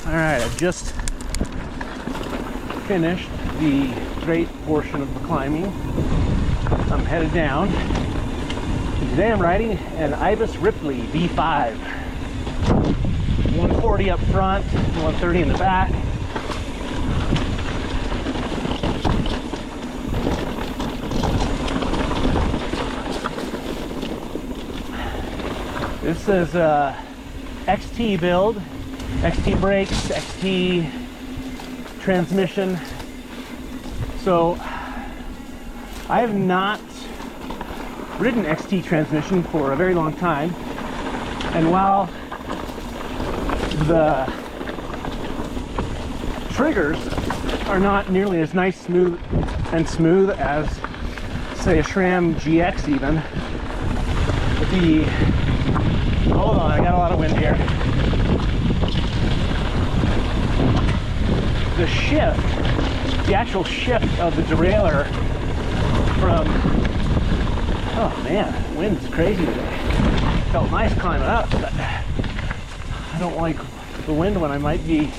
All right, I just finished the great portion of the climbing. I'm headed down. And today I'm riding an Ibis Riply V5. 140 up front, 130 in the back. This is a XT build, XT brakes, XT transmission. So I have not ridden XT transmission for a very long time, and while the triggers are not nearly as nice, smooth as, say, a SRAM GX even, hold on, I got a lot of wind here. The shift, the actual shift of the derailleur from, oh man, wind's crazy today. Felt nice climbing up, but I don't like the wind when I might be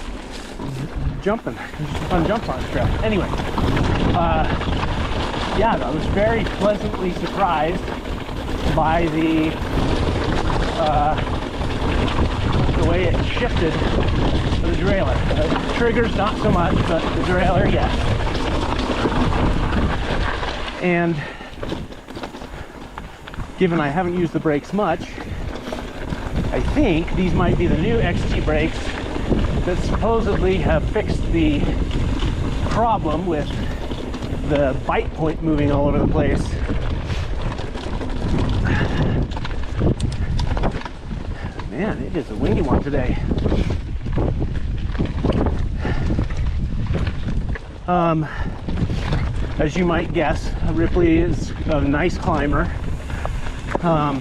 jumping. There's just a fun jump on this trail. Anyway, yeah, I was very pleasantly surprised by the way it shifted the derailleur. The triggers not so much, but the derailleur, yes. And given I haven't used the brakes much, I think these might be the new XT brakes that supposedly have fixed the problem with the bite point moving all over the place. Man, it is a windy one today. As you might guess, Ripley is a nice climber. A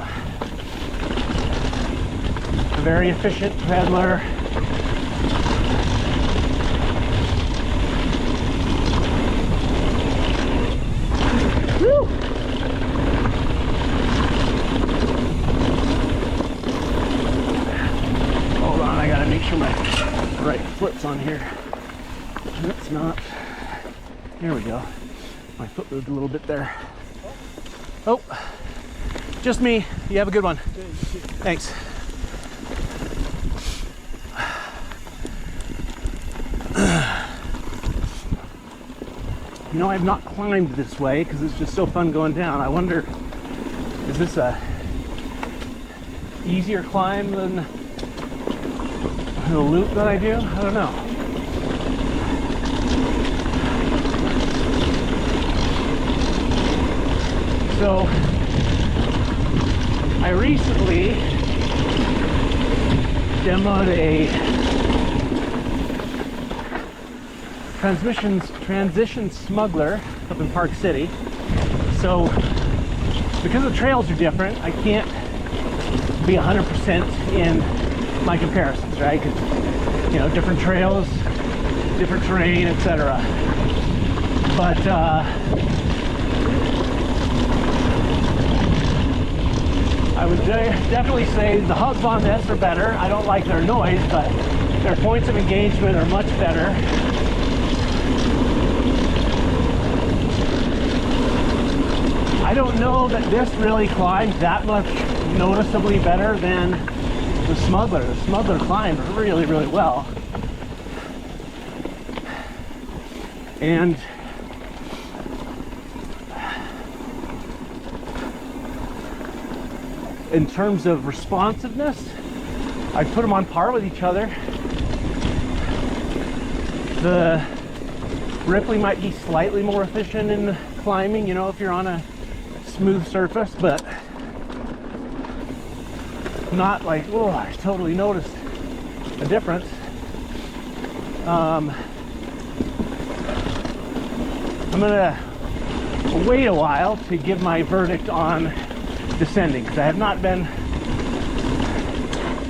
very efficient pedaler. Woo! Hold on, I gotta make sure my right foot's on here. That's not. Here we go. My foot moved a little bit there. Oh, just me. You have a good one. Thanks. You know, I've not climbed this way because it's just so fun going down. I wonder, is this a easier climb than the loop that I do? I don't know. So I recently demoed a transition smuggler up in Park City. So because the trails are different, I can't be 100% in my comparisons, right? Because, you know, different trails, different terrain, etc. But I would definitely say the hubs on this are better. I don't like their noise, but their points of engagement are much better. I don't know that this really climbs that much noticeably better than the Smuggler. The Smuggler climbs really, really well. And in terms of responsiveness, I'd put them on par with each other. The Ripley might be slightly more efficient in climbing, you know, if you're on a smooth surface, but not like, oh, I totally noticed a difference. I'm gonna wait a while to give my verdict on descending, because I have not been,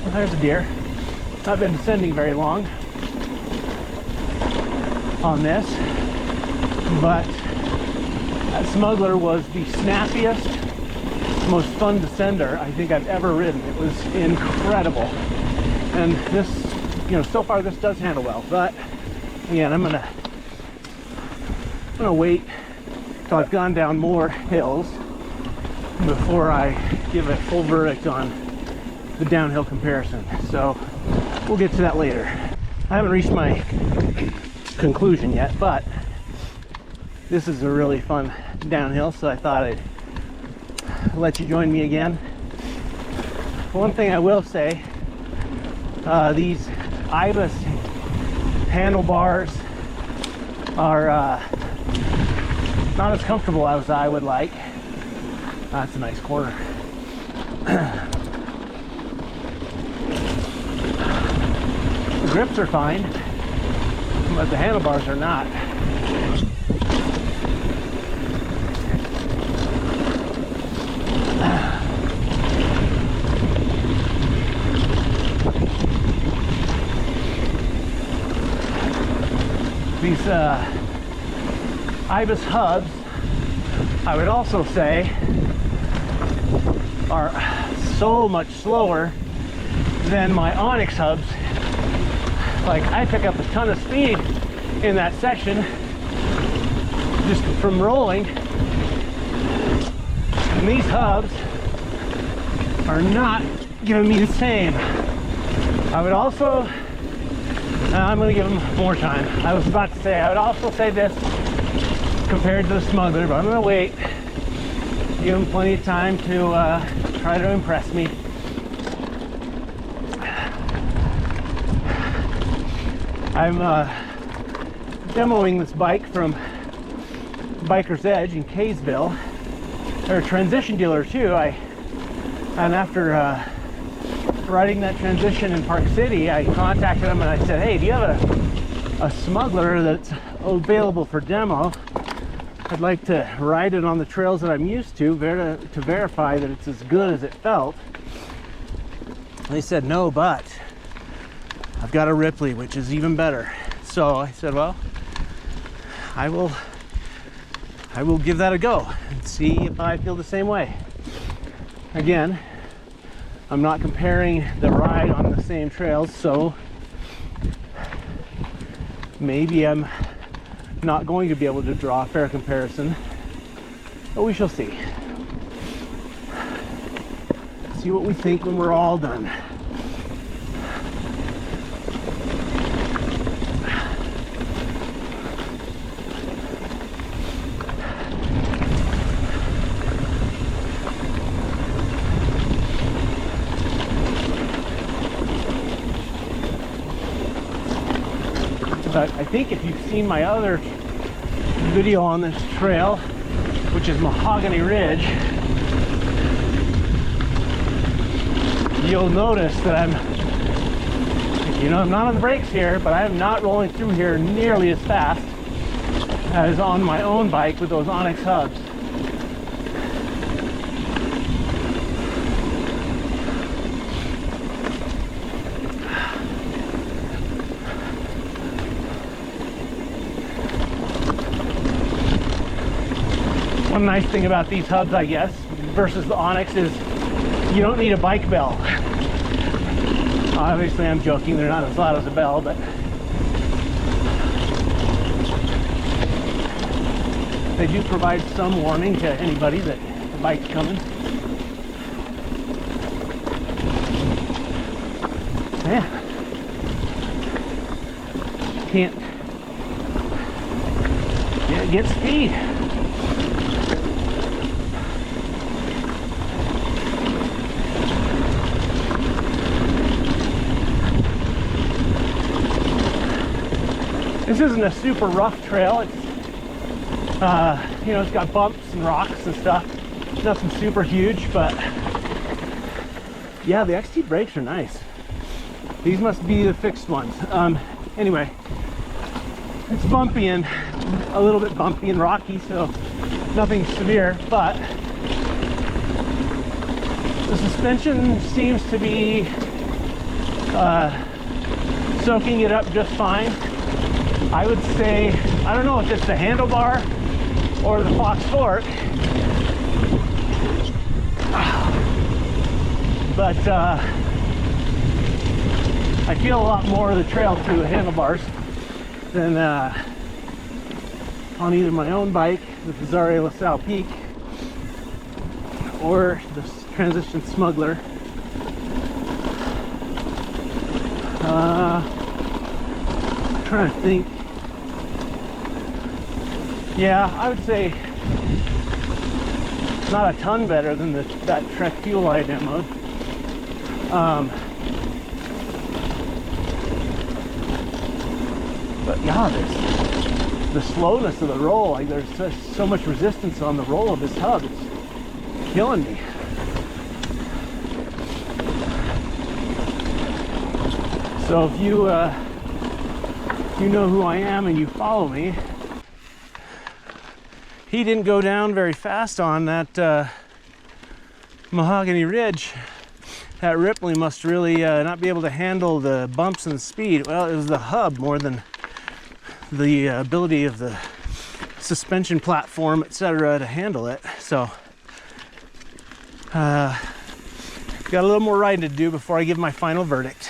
well, there's a deer, not been descending very long on this, but that Smuggler was the snappiest, most fun descender I think I've ever ridden. It was incredible. And this you know, so far this does handle well, but again, I'm gonna wait till I've gone down more hills before I give a full verdict on the downhill comparison. So we'll get to that later. I haven't reached my conclusion yet, but this is a really fun downhill, so I thought I'd let you join me again. One thing I will say, these Ibis handlebars are not as comfortable as I would like. That's a nice corner. The grips are fine, but the handlebars are not. These Ibis hubs, I would also say, are so much slower than my Onyx hubs. Like, I pick up a ton of speed in that section just from rolling, and these hubs are not giving me the same. I would also, I'm going to give them more time. I was about to say, I would also say this compared to the Smuggler, but I'm going to wait. Give them plenty of time to try to impress me. I'm demoing this bike from Biker's Edge in Kaysville. They're a transition dealer too. And after riding that transition in Park City, I contacted them and I said, hey, do you have a Smuggler that's available for demo? I'd like to ride it on the trails that I'm used to verify that it's as good as it felt. They said no, but I've got a Ripley, which is even better. So I said, well, I will give that a go and see if I feel the same way. Again, I'm not comparing the ride on the same trails, so maybe I'm not going to be able to draw a fair comparison, but we shall see. See what we think when we're all done. But I think if you've seen my other video on this trail, which is Mahogany Ridge, you'll notice that I'm not on the brakes here, but I'm not rolling through here nearly as fast as on my own bike with those Onyx hubs. One nice thing about these hubs, I guess, versus the Onyx is you don't need a bike bell. Obviously, I'm joking, they're not as loud as a bell, but they do provide some warning to anybody that the bike's coming. Yeah. Can't get speed. This isn't a super rough trail. It's it's got bumps and rocks and stuff. Nothing super huge, but yeah, the XT brakes are nice. These must be the fixed ones. Anyway, it's bumpy and a little bit bumpy and rocky, so nothing severe, but the suspension seems to be soaking it up just fine. I would say, I don't know if it's the handlebar or the Fox fork, but I feel a lot more of the trail to the handlebars than on either my own bike, the Bizarre LaSalle Peak, or the Transition Smuggler. I'm trying to think. Yeah, I would say not a ton better than that Trek Fuel I demoed. But yeah, the slowness of the roll, like there's so much resistance on the roll of this hub, it's killing me. So if you know who I am and you follow me, he didn't go down very fast on that Mahogany Ridge. That Ripley must really not be able to handle the bumps and the speed. Well, it was the hub more than the ability of the suspension platform, etc., to handle it. So got a little more riding to do before I give my final verdict.